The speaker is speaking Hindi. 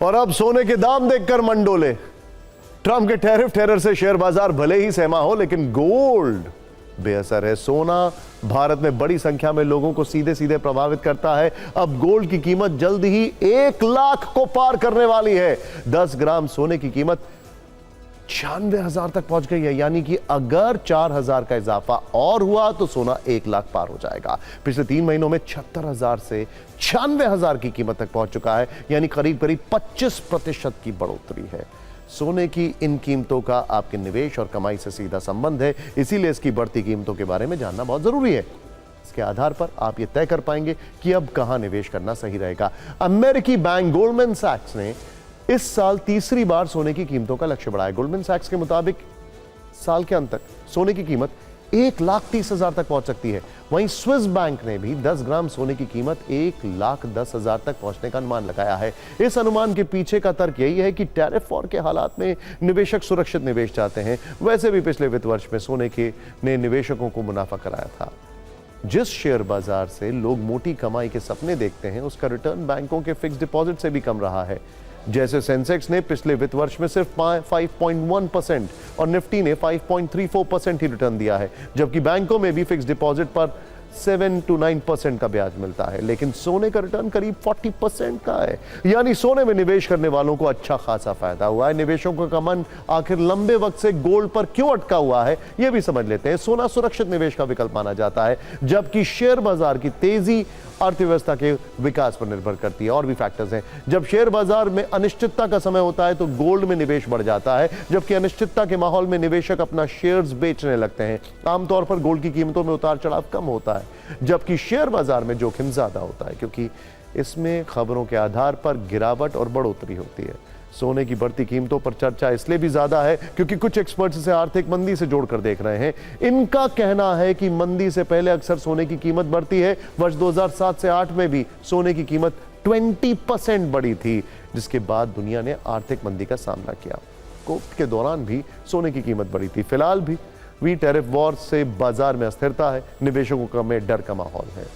और अब सोने के दाम देखकर मन डोले। ट्रंप के टैरिफ टेरर से शेयर बाजार भले ही सहमा हो, लेकिन गोल्ड बेअसर है। सोना भारत में बड़ी संख्या में लोगों को सीधे सीधे प्रभावित करता है। अब गोल्ड की कीमत जल्द ही 1 लाख को पार करने वाली है। 10 ग्राम सोने की कीमत 96,000 तक पहुंच गई है, यानी कि अगर 4,000 का इजाफा और हुआ तो सोना 1 लाख पार हो जाएगा। पिछले 3 महीनों में 76,000 से 96,000 की कीमत तक पहुंच चुका है, यानी करीब करीब 25% की बढ़ोतरी है। सोने की इन कीमतों का आपके निवेश और कमाई से सीधा संबंध है, इसीलिए इसकी बढ़ती कीमतों के बारे में जानना बहुत जरूरी है। इसके आधार पर आप यह तय कर पाएंगे कि अब कहां निवेश करना सही रहेगा। अमेरिकी बैंक गोल्डमैन सैक्स ने इस साल तीसरी बार सोने की कीमतों का लक्ष्य बढ़ाया। गोल्डमैन सैक्स के मुताबिक साल के अंत तक सोने की कीमत 1,30,000 तक पहुंच सकती है। वहीं स्विस बैंक ने भी 10 ग्राम सोने की कीमत 1,10,000 तक पहुंचने का अनुमान लगाया है। इस अनुमान के पीछे का तर्क यही है कि टैरिफ वॉर के हालात में निवेशक सुरक्षित निवेश चाहते हैं। वैसे भी पिछले वित्त वर्ष में सोने के ने निवेशकों को मुनाफा कराया था। जिस शेयर बाजार से लोग मोटी कमाई के सपने देखते हैं, उसका रिटर्न बैंकों के फिक्स डिपॉजिट से भी कम रहा है। जैसे सेंसेक्स ने पिछले वित्त वर्ष में सिर्फ 5.1% और निफ्टी ने 5.34% ही रिटर्न दिया है, जबकि बैंकों में भी फिक्स डिपॉजिट पर 7 to 9% का ब्याज मिलता है। लेकिन सोने का रिटर्न करीब 40% का है, यानी सोने में निवेश करने वालों को अच्छा खासा फायदा हुआ है। निवेशकों का मन आखिर लंबे वक्त से गोल्ड पर क्यों अटका हुआ है, यह भी समझ लेते हैं। सोना सुरक्षित निवेश का विकल्प माना जाता है, जबकि शेयर बाजार की तेजी अर्थव्यवस्था के विकास पर निर्भर करती है। और भी फैक्टर्स हैं। जब शेयर बाजार में अनिश्चितता का समय होता है तो गोल्ड में निवेश बढ़ जाता है, जबकि अनिश्चितता के माहौल में निवेशक अपना शेयर्स बेचने लगते हैं। आमतौर पर गोल्ड की कीमतों में उतार चढ़ाव कम होता है, जबकि शेयर बाजार में जोखिम ज्यादा होता है, क्योंकि इसमें खबरों के आधार पर गिरावट और बढ़ोतरी होती है। सोने की बढ़ती कीमतों पर चर्चा इसलिए भी ज्यादा है क्योंकि कुछ एक्सपर्ट्स इसे आर्थिक मंदी से जोड़कर देख रहे हैं। इनका कहना है कि मंदी से पहले अक्सर सोने की कीमत बढ़ती है। वर्ष 2007 से 8 में भी सोने की कीमत 20% बढ़ी थी, जिसके बाद दुनिया ने आर्थिक मंदी का सामना किया। कोविड के दौरान भी सोने की कीमत बढ़ी थी। फिलहाल भी टैरिफ वॉर से बाजार में अस्थिरता है, निवेशकों में डर का माहौल है।